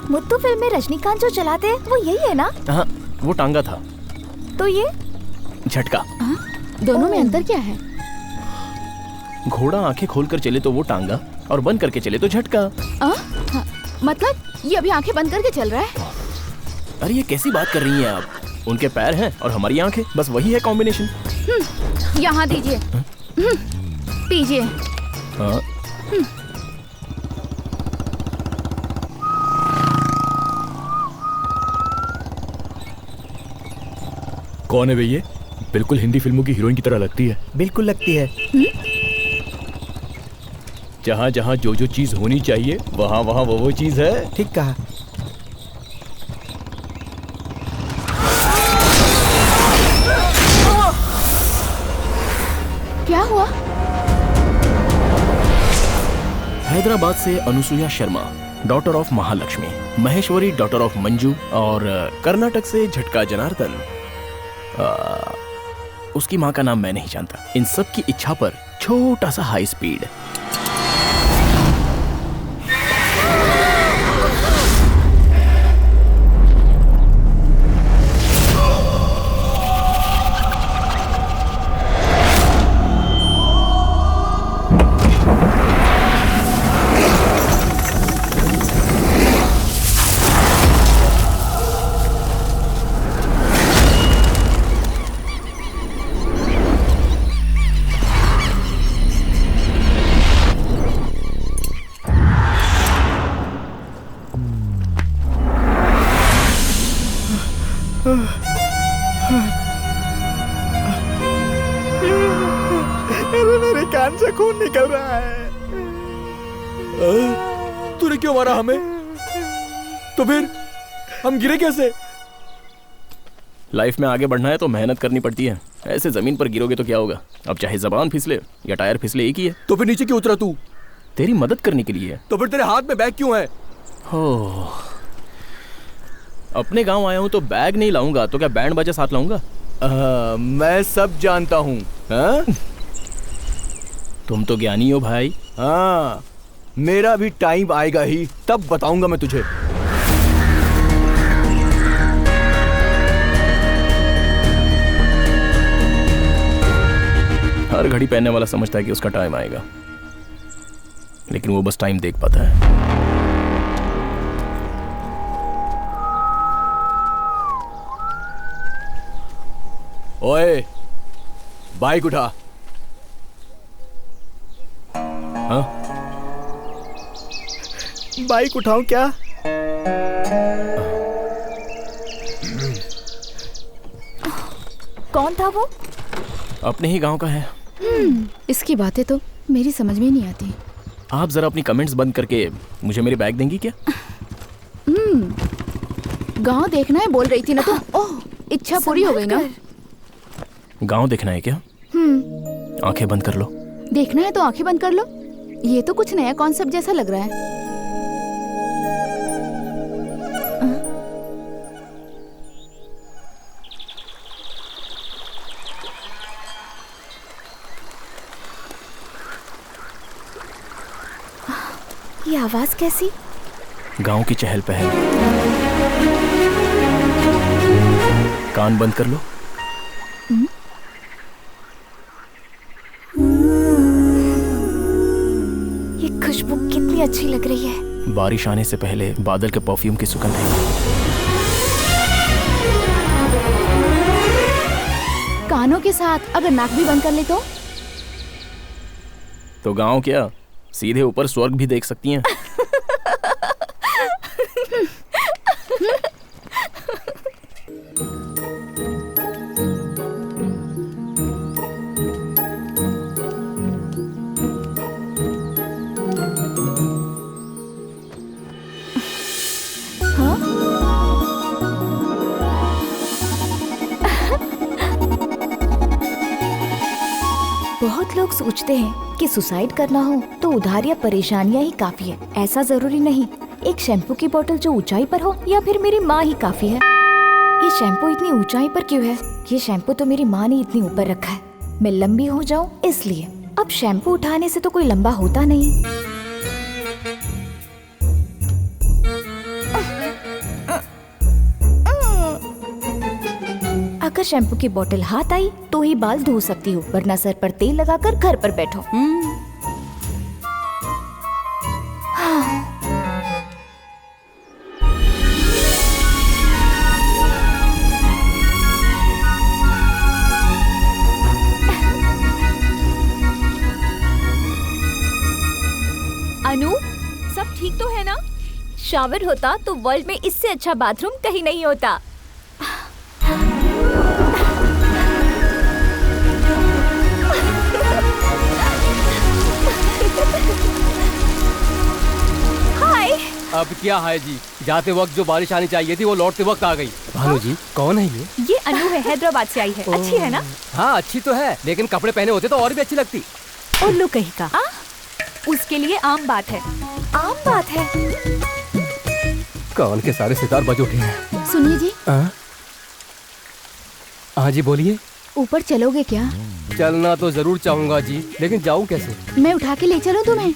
Muthu film में रजनीकांत जो चलाते हैं वो यही है ना? हाँ, वो टांगा था। तो ये झटका। दोनों में अंतर क्या है? घोड़ा आंखें खोलकर चले तो वो टांगा, और बंद करके चले तो झटका। हाँ, मतलब ये अभी आंखें बंद करके चल रहा है? अरे ये कैसी बात कर रही हैं आप? उनके पैर हैं और हमारी आंखें, बस वही है कॉम्बिनेशन। यहाँ दीजिए, पीजिए। हाँ। कौन है भैया? बिल्कुल हिंदी फिल्मों की हीरोइन की तरह लगती है। बिल्कुल लगती है। जहाँ जहाँ जो जो चीज होनी चाहिए वहाँ वहाँ वो चीज है। ठीक कहा। क्या हुआ? हैदराबाद से Anusuya Sharma, daughter of Mahalakshmi, Maheshwari daughter of Manju, और कर्नाटक से झटका जनार्दन। उसकी माँ का नाम मैं नहीं जानता। इन सब की इच्छा पर छोटा सा हाई स्पीड। मेरे कान से खून निकल रहा है। तूने क्यों मारा हमें? तो फिर हम गिरे कैसे? लाइफ में आगे बढ़ना है तो मेहनत करनी पड़ती है। ऐसे जमीन पर गिरोगे तो क्या होगा? अब चाहे जबान फिसले या टायर फिसले, एक ही है। तो फिर नीचे क्यों उतरा तू? तेरी मदद करने के लिए। तो फिर तेरे हाथ में बैग क्यों है? हो, अपने गांव आया हूं तो बैग नहीं लाऊंगा तो क्या बैंड बाजा साथ लाऊंगा? मैं सब जानता हूँ। तुम तो ज्ञानी हो भाई। हाँ, मेरा भी टाइम आएगा ही, तब बताऊंगा मैं तुझे। हर घड़ी पहनने वाला समझता है कि उसका टाइम आएगा, लेकिन वो बस टाइम देख पाता है। ओए, बाइक उठा। हाँ? बाइक उठाऊं क्या? कौन था वो? अपने ही गांव का है। इसकी बातें तो मेरी समझ में नहीं आती। आप जरा अपनी कमेंट्स बंद करके मुझे मेरी बैग देंगी क्या? गांव देखना है बोल रही थी ना तुम। ओह, इच्छा पूरी हो गई ना? गांव देखना है क्या? आंखें बंद कर लो। देखना है तो आंखें बंद कर लो। ये तो कुछ नया कॉन्सेप्ट जैसा लग रहा है। ये आवाज कैसी? गांव की चहल पहल। कान बंद कर लो। ये खुशबू कितनी अच्छी लग रही है। बारिश आने से पहले बादल के परफ्यूम की सुगंध है। कानों के साथ अगर नाक भी बंद कर ले तो गांव क्या, सीधे ऊपर स्वर्ग भी देख सकती हैं। बहुत लोग सोचते हैं कि सुसाइड करना हो तो उधार या परेशानियां ही काफी है। ऐसा जरूरी नहीं। एक शैम्पू की बोतल जो ऊंचाई पर हो या फिर मेरी माँ ही काफी है। ये शैम्पू इतनी ऊंचाई पर क्यों है? ये शैम्पू तो मेरी माँ ने इतनी ऊपर रखा है। मैं लंबी हो जाऊं इसलिए। अब शैम्पू उठाने से तो कोई लंबा होता नहीं। अगर शैम्पू की बोतल हाथ आई तो ही बाल धो सकती हूँ, वरना सर पर तेल लगाकर घर पर बैठो। अनु, सब ठीक तो है ना? शावर होता तो वर्ल्ड में इससे अच्छा बाथरूम कहीं नहीं होता। हाय। अब क्या है जी, जाते वक्त जो बारिश आनी चाहिए थी वो लौटते वक्त आ गई। भानु जी, कौन है ये? ये अनु है, हैदराबाद से आई है। अच्छी है ना? हाँ अच्छी तो है, लेकिन कपड़े पहने होते तो और भी अच्छी लगती। उल्लू कहीं का। उसके लिए आम बात है। आम बात है। कान के सारे सितार बज उठे हैं। सुनिए जी, हाँ जी बोलिए। ऊपर चलोगे क्या? चलना तो जरूर चाहूंगा जी, लेकिन जाऊं कैसे? मैं उठा के ले चलूं तुम्हें?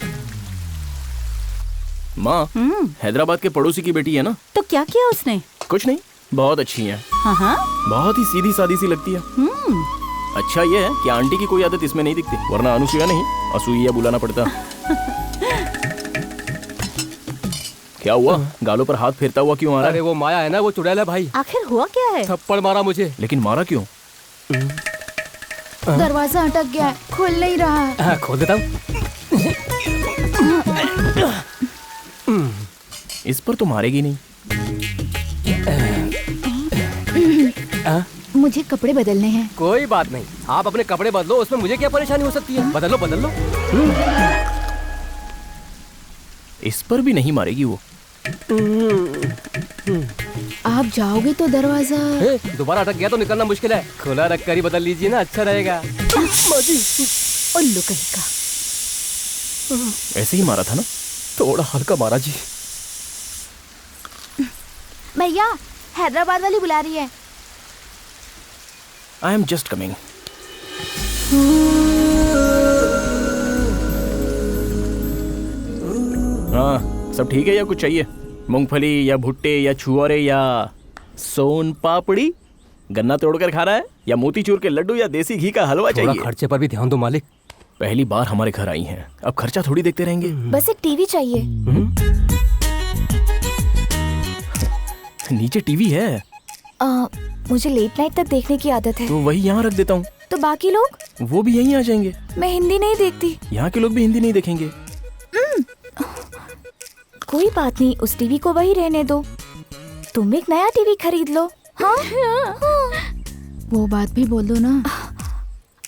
माँ, हैदराबाद के पड़ोसी की बेटी है ना? तो क्या किया उसने? कुछ नहीं, बहुत अच्छी है। हाँ, बहुत ही सीधी सादी सी लगती है। अच्छा ये है कि आंटी की कोई आदत इसमें नहीं दिखती, वरना अनुसुईया नहीं असूइया बुलाना पड़ता। क्या हुआ? गालों पर हाथ फेरता हुआ क्यों आ रहा अरे है? वो माया है ना, वो चुड़ैल है भाई। आखिर हुआ क्या है? थप्पड़ मारा मुझे। लेकिन मारा क्यों? दरवाजा अटक गया है, खुल नहीं रहा है। खोल देता हूँ। इस पर तो मारेगी नहीं। मुझे कपड़े बदलने हैं। कोई बात नहीं, आप अपने कपड़े बदलो, उसमें मुझे क्या परेशानी हो सकती है? बदल लो बदल लो। इस पर भी नहीं मारेगी वो। आप जाओगे तो दरवाजा। दोबारा अटक गया तो निकलना मुश्किल है, खुला रख कर ही बदल लीजिए ना, अच्छा रहेगा। उल्लू कहीं का। ऐसे ही मारा था ना? थोड़ा हल्का मारा जी। भैया, हैदराबाद वाली बुला रही है। I am just coming. हाँ, सब ठीक है या कुछ चाहिए? मूंगफली या भुट्टे या छुआरे या सोन पापड़ी? गन्ना तोड़कर खा रहा है या मोतीचूर के लड्डू या देसी घी का हलवा थोड़ा चाहिए? खर्चे पर भी ध्यान दो मालिक। पहली बार हमारे घर आई हैं, अब खर्चा थोड़ी देखते रहेंगे। बस एक टीवी चाहिए। नीचे टीवी है। मुझे लेट नाइट तक देखने की आदत है। तो वही यहाँ रख देता हूँ। तो बाकी लोग? वो भी यहीं आ जाएंगे। मैं हिंदी नहीं देखती। यहाँ के लोग भी हिंदी नहीं देखेंगे। कोई बात नहीं, उस टीवी को वही रहने दो। तुम एक नया टीवी खरीद लो। हाँ? वो बात भी बोल दो ना।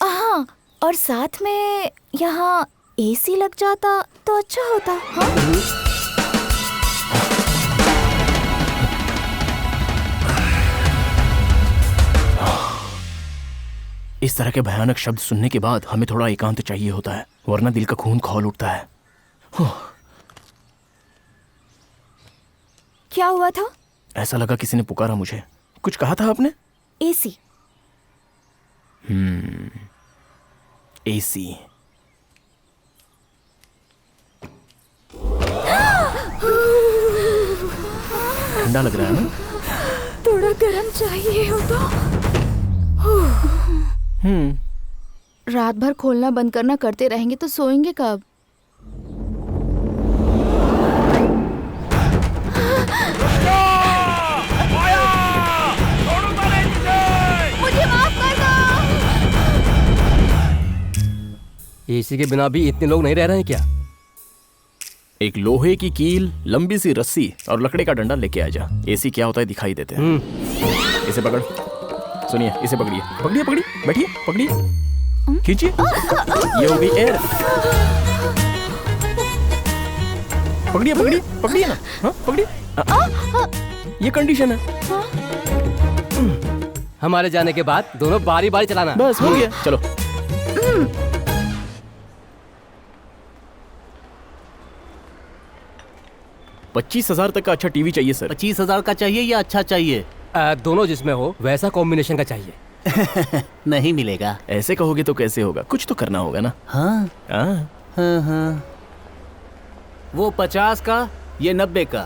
हाँ, और साथ में यहाँ एसी लग जाता तो अच्छा होता। हाँ? इस तरह के भयानक शब्द सुनने के बाद हमें थोड़ा एकांत चाहिए होता है, वरना दिल का खून खौल उठता है। क्या हुआ था? ऐसा लगा किसी ने पुकारा मुझे। कुछ कहा था आपने? एसी। एसी। ठंडा लग रहा है ना? थोड़ा गर्म चाहिए होता। रात भर खोलना बंद करना करते रहेंगे तो सोएंगे कब? मुझे माफ कर दो। एसी के बिना भी इतने लोग नहीं रह रहे हैं क्या? एक लोहे की कील, लंबी सी रस्सी और लकड़ी का डंडा लेके आ जा। एसी क्या होता है दिखाई देते हैं। इसे पकड़। सुनिए, इसे पकड़िए। पकड़िए पकड़िए, बैठिए, पकड़िए, खींचिए। ये हो गई एयर। पकड़िए पकड़िए पकड़िए ना। हाँ पकड़िए। ये कंडीशन है। हमारे जाने के बाद दोनों बारी बारी चलाना। बस हो गया, चलो। 25,000 तक का अच्छा टीवी चाहिए सर। 25,000 का चाहिए या अच्छा चाहिए? दोनों जिसमें हो वैसा कॉम्बिनेशन का चाहिए। नहीं मिलेगा। ऐसे कहोगे तो कैसे होगा? कुछ तो करना होगा ना। हाँ हाँ। वो 50 का, ये 90 का।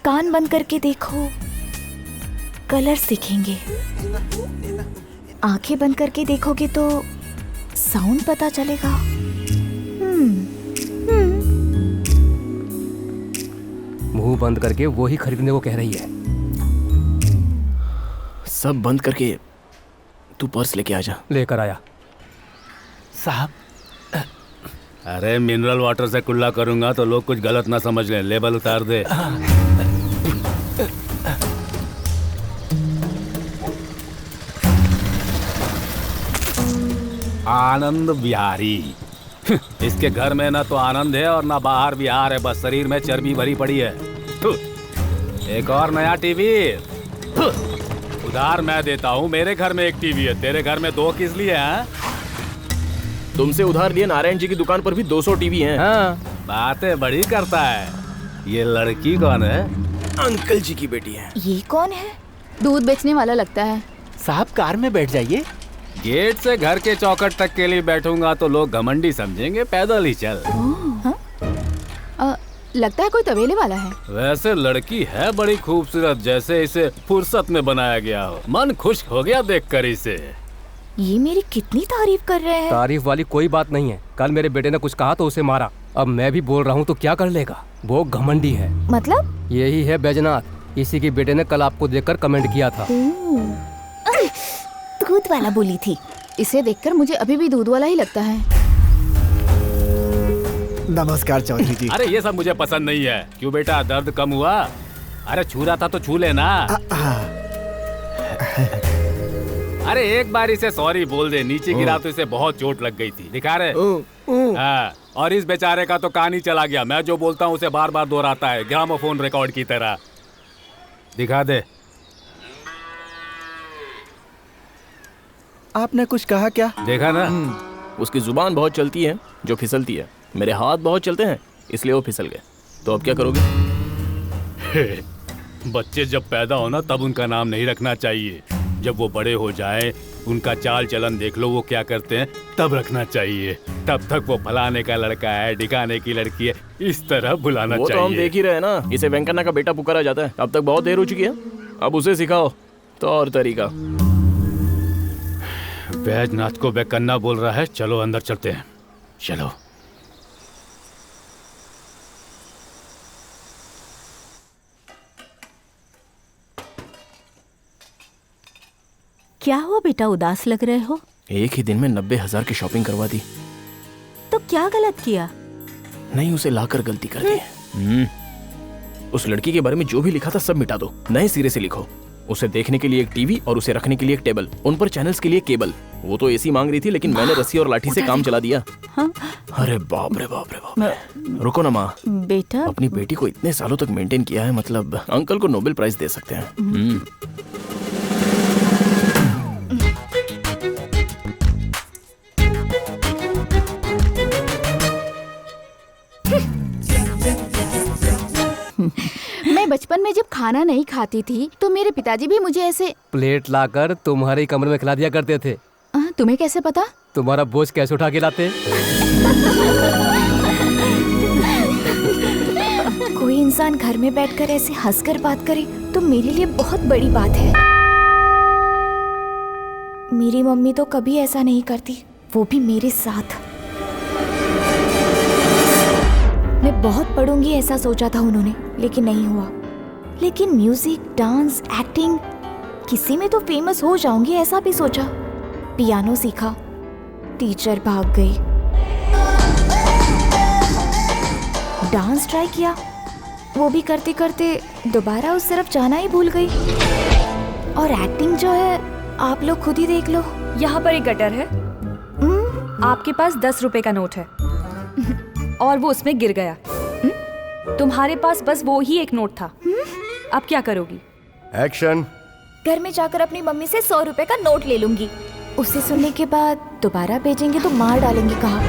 कान बंद करके देखो, कलर्स दिखेंगे। आंखें बंद करके देखोगे तो साउंड पता चलेगा। मुंह बंद करके वो ही खरीदने को कह रही है। सब बंद करके तू पर्स लेके आ जा। लेकर आया। साहब, अरे मिनरल वाटर से कुल्ला करूंगा तो लोग कुछ गलत ना समझ लें। लेबल उतार दे। आनंद बिहारी। इसके घर में ना तो आनंद है और ना बाहर बिहार है, बस शरीर में चर्बी भरी पड़ी है। एक और नया टीवी उधार मैं देता हूँ। मेरे घर में एक टीवी है, तेरे घर में दो किस लिए हैं? तुमसे उधार लिए नारायण जी की दुकान पर भी 200 टीवी हैं। हाँ, बातें बड़ी करता है। ये लड़की कौन है? अंकल जी की बेटी है। ये कौन है? दूध बेचने वाला लगता है। साहब कार में बैठ जाइए। गेट से घर के चौखट तक के लिए बैठूंगा तो लोग घमंडी समझेंगे, पैदल ही चल। लगता है कोई तबेले वाला है। वैसे लड़की है बड़ी खूबसूरत, जैसे इसे फुर्सत में बनाया गया हो। मन खुश हो गया देखकर इसे। ये मेरी कितनी तारीफ कर रहे हैं। तारीफ वाली कोई बात नहीं है। कल मेरे बेटे ने कुछ कहा तो उसे मारा। अब मैं भी बोल रहा हूँ तो क्या कर लेगा? वो घमंडी है। मतलब? यही है बैजनाथ। इसी के बेटे ने कल आपको देखकर कमेंट किया था। दूध वाला बोली थी। इसे देखकर मुझे अभी भी दूध वाला ही लगता है। नमस्कार चौधरी जी। अरे ये सब मुझे पसंद नहीं है। क्यों बेटा, दर्द कम हुआ? अरे छू रहा था तो छू लेना। अरे एक बार इसे सॉरी बोल दे। नीचे गिरा तो इसे बहुत चोट लग गई थी। दिखा रहे? हाँ, और इस बेचारे का तो कान ही चला गया। मैं जो बोलता हूँ उसे बार बार दोहराता है, ग्रामोफोन रिकॉर्ड की तरह। दिखा दे। आपने कुछ कहा क्या? देखा ना? उसकी जुबान बहुत चलती है जो फिसलती है। मेरे हाथ बहुत चलते हैं इसलिए वो फिसल गए। तो अब क्या करोगे? बच्चे जब पैदा हो ना तब उनका नाम नहीं रखना चाहिए। जब वो बड़े हो जाएं, उनका चाल चलन देख लो वो क्या करते हैं, तब रखना चाहिए। तब तक वो फलाने का लड़का है, ढिकाने की लड़की है, इस तरह बुलाना वो चाहिए। तो हम देख ही रहे हैं ना। इसे वेंकन्ना का बेटा पुकारा जाता है। अब तक बहुत देर हो चुकी है। अब उसे सिखाओ तो और तरीका। बैजनाथ को वेंकन्ना बोल रहा है। चलो अंदर चलते हैं। चलो। क्या हुआ बेटा, उदास लग रहे हो? एक ही दिन में 90,000 की शॉपिंग करवा दी। तो क्या गलत किया? नहीं, उसे लाकर गलती कर दी। उस लड़की के बारे में जो भी लिखा था सब मिटा दो। नए सिरे से लिखो। उसे देखने के लिए एक टीवी और उसे रखने के लिए एक टेबल, उन पर चैनल्स के लिए केबल। वो तो एसी मांग रही थी लेकिन मैंने रस्सी और लाठी से काम चला दिया। हाँ? अरे बाप रे बाप रे बाप। रुको ना माँ, बेटा अपनी बेटी को इतने सालों तक मेंटेन किया है, मतलब अंकल को नोबेल प्राइज दे सकते हैं। मैं बचपन में जब खाना नहीं खाती थी तो मेरे पिताजी भी मुझे ऐसे प्लेट लाकर तुम्हारे कमरे में खिला दिया करते थे। तुम्हें कैसे पता? तुम्हारा बोझ कैसे उठा के लाते? कोई इंसान घर में बैठकर ऐसे हंसकर बात करे तो मेरे लिए बहुत बड़ी बात है। मेरी मम्मी तो कभी ऐसा नहीं करती, वो भी मेरे साथ। मैं बहुत पढ़ूंगी ऐसा सोचा था उन्होंने, लेकिन नहीं हुआ। लेकिन म्यूजिक, डांस, एक्टिंग, किसी में तो फेमस हो जाऊंगी ऐसा भी सोचा। पियानो सीखा, टीचर भाग गई। डांस ट्राई किया, वो भी करते करते दोबारा उस तरफ जाना ही भूल गई। और एक्टिंग जो है आप लोग खुद ही देख लो। यहाँ पर एक गटर है। आपके पास 10 रुपए का नोट है और वो उसमें गिर गया। तुम्हारे पास बस वो ही एक नोट था। अब क्या करोगी? एक्शन। घर में जाकर अपनी मम्मी से 100 रुपए का नोट ले लूंगी। उसे सुनने के बाद दोबारा भेजेंगे तो मार डालेंगे कहा।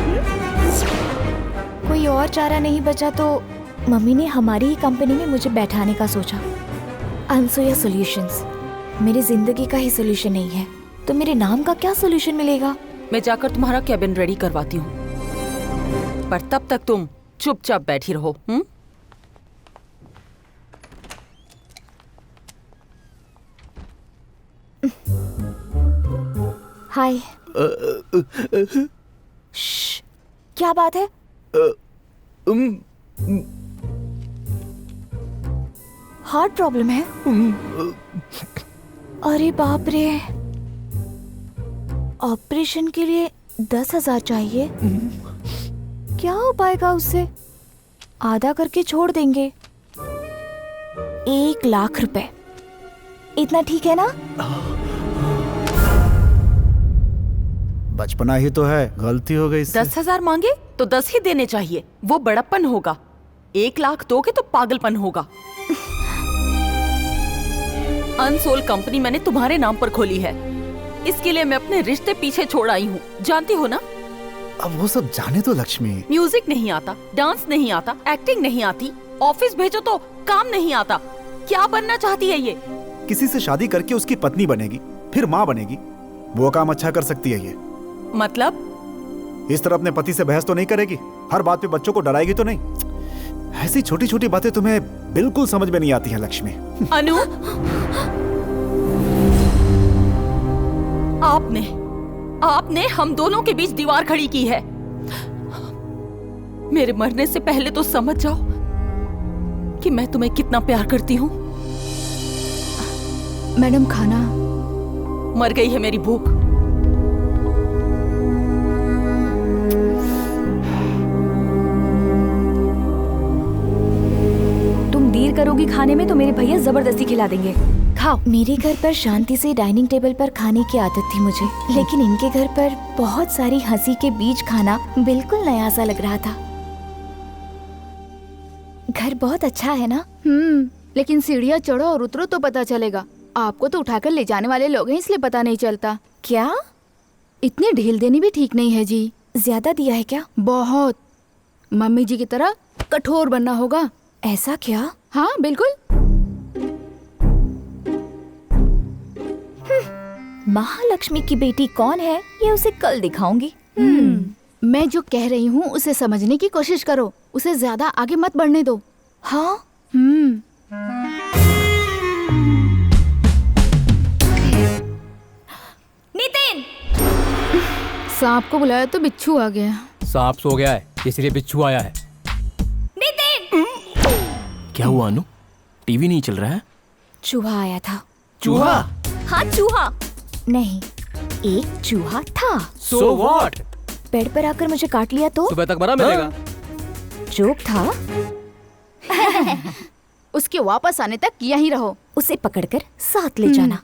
कोई और चारा नहीं बचा तो मम्मी ने हमारी ही कंपनी में मुझे बैठाने का सोचा। अनसुया सॉल्यूशंस मेरी जिंदगी का ही सॉल्यूशन नहीं है तो मेरे नाम का क्या सॉल्यूशन मिलेगा? मैं जाकर तुम्हारा कैबिन रेडी करवाती हूँ, पर तब तक तुम चुपचाप बैठी रहो। हाय। श्श, क्या बात है? हार्ट प्रॉब्लम है? अरे बाप रे, ऑपरेशन के लिए 10,000 चाहिए। क्या हो पाएगा उससे? आधा करके छोड़ देंगे। 1,00,000 रुपए, इतना ठीक है ना? बचपना ही तो है, गलती हो गई। 10,000 मांगे तो 10 ही देने चाहिए, वो बड़प्पन होगा। 1,00,000 दोगे तो पागलपन होगा। अनसोल कंपनी मैंने तुम्हारे नाम पर खोली है, इसके लिए मैं अपने रिश्ते पीछे छोड़ आई हूँ, जानती हो ना? अब वो सब जाने तो लक्ष्मी। म्यूजिक नहीं आता, डांस नहीं आता, एक्टिंग नहीं आती, ऑफिस भेजो तो काम नहीं आता। क्या बनना चाहती है ये? किसी से शादी करके उसकी पत्नी बनेगी, फिर माँ बनेगी, वो काम अच्छा कर सकती है ये। मतलब? इस तरह अपने पति से बहस तो नहीं करेगी, हर बात पे बच्चों को डराएगी तो नहीं। ऐसी छोटी छोटी बातें तुम्हें बिल्कुल समझ में नहीं आती है लक्ष्मी। अनु, आपने हम दोनों के बीच दीवार खड़ी की है। मेरे मरने से पहले तो समझ जाओ कि मैं तुम्हें कितना प्यार करती हूँ। मैडम, खाना। मर गई है मेरी भूख। तुम देर करोगी खाने में तो मेरे भैया जबरदस्ती खिला देंगे। खाओ। मेरे घर पर शांति से डाइनिंग टेबल पर खाने की आदत थी मुझे, लेकिन इनके घर पर बहुत सारी हंसी के बीच खाना बिल्कुल नया सा लग रहा था। घर बहुत अच्छा है ना? लेकिन सीढ़ियाँ चढ़ो और उतरो तो पता चलेगा। आपको तो उठाकर ले जाने वाले लोग हैं, इसलिए पता नहीं चलता। क्या? इतनी ढील देनी भी ठीक नहीं है जी। ज्यादा दिया है क्या? बहुत। मम्मी जी की तरह कठोर बनना होगा। ऐसा क्या? हाँ बिल्कुल। महालक्ष्मी की बेटी कौन है ये उसे कल दिखाऊंगी। मैं जो कह रही हूँ उसे समझने की कोशिश करो, उसे ज्यादा आगे मत बढ़ने दो। हाँ? नितिन! सांप को बुलाया तो बिच्छू आ गया। सांप सो गया है, इसलिए बिच्छू आया है। नितिन! क्या हुआ अनु? टीवी नहीं चल रहा है? चूहा आया था। चूहा? हाँ, चूहा नहीं, एक चूहा था। So what? पेड़ पर आकर मुझे काट लिया तो? सुबह तक मरा मिलेगा। जोक था। उसके वापस आने तक यहीं रहो। उसे पकड़कर साथ ले जाना।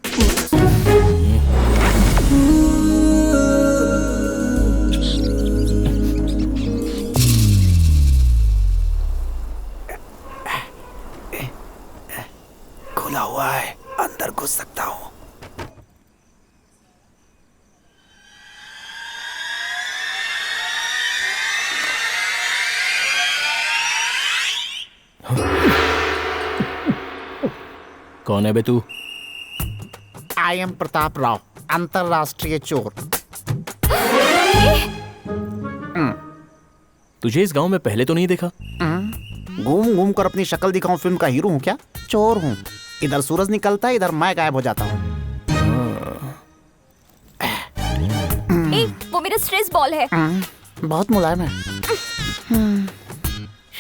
खुला हुआ है, अंदर घुस सकता हूँ। कौन है बे तू? आई एम प्रताप राव, अंतरराष्ट्रीय चोर। तुझे इस गांव में पहले तो नहीं देखा? घूम घूम कर अपनी शक्ल दिखाऊं, फिल्म का हीरो हूँ क्या? चोर हूँ। इधर सूरज निकलता है, इधर मैं गायब हो जाता हूँ। वो मेरा स्ट्रेस बॉल है। बहुत मुलायम है।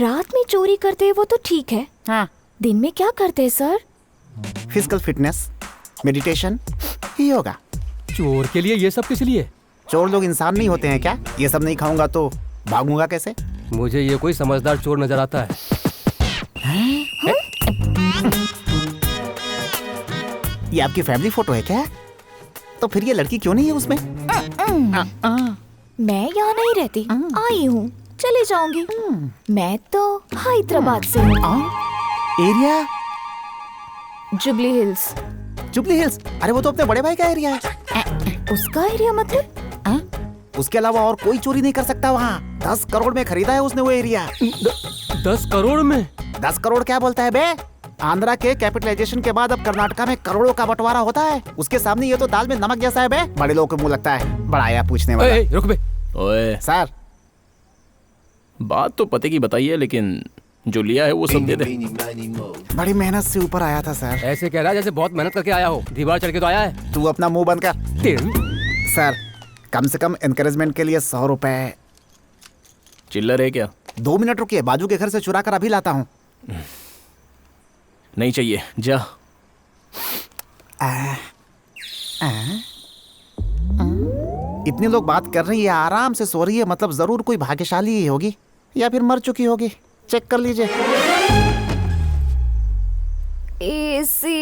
रात में चोरी करते हैं वो तो ठीक है, हाँ। दिन में क्या करते हैं sir? Physical fitness, meditation, yoga. चोर के लिए ये सब किस लिए? चोर लोग इंसान नहीं होते हैं क्या? ये सब नहीं खाऊंगा तो भागूंगा कैसे? मुझे ये कोई समझदार चोर नजर आता है। ये आपकी फैमिली फोटो है क्या? तो फिर ये लड़की क्यों नहीं है उसमें? मैं यहाँ नहीं रहती, आई हूँ, चले जाऊंगी। मैं तो हैदराबाद से हूँ। Area? Jubilee hills. Jubilee hills? अरे वो तो अपने बड़े भाई का एरिया है। उसका एरिया मतलब? उसके अलावा और कोई चोरी नहीं कर सकता वहाँ। 10 करोड़ में खरीदा है उसने वो एरिया। 10 करोड़ में? 10 करोड़ क्या बोलता है बे? आंध्रा के कैपिटलाइजेशन के बाद अब कर्नाटका में करोड़ों का बंटवारा होता है। उसके सामने ये तो दाल में नमक जैसा है बे। बड़े लोगों को मुंह लगता है। बढ़ाया पूछने वाला। रुक बे। ओए सर बात तो पते की बताई है, लेकिन जो लिया है वो सब दे दे। बड़ी मेहनत से ऊपर आया था सर। ऐसे कह रहा है जैसे बहुत मेहनत करके आया हो, दीवार चढ़ के तो आया है। तू अपना मुंह बंद कर। सर कम से कम एनकरेजमेंट के लिए 100 रुपए। चिल्लर है क्या? 2 मिनट रुकिए, बाजू के घर से चुरा कर अभी लाता हूँ। नहीं चाहिए, जा। इतने लोग बात कर रही है, आराम से सो रही है, मतलब जरूर कोई भाग्यशाली ही होगी या फिर मर चुकी होगी। चेक कर लीजिए। एसी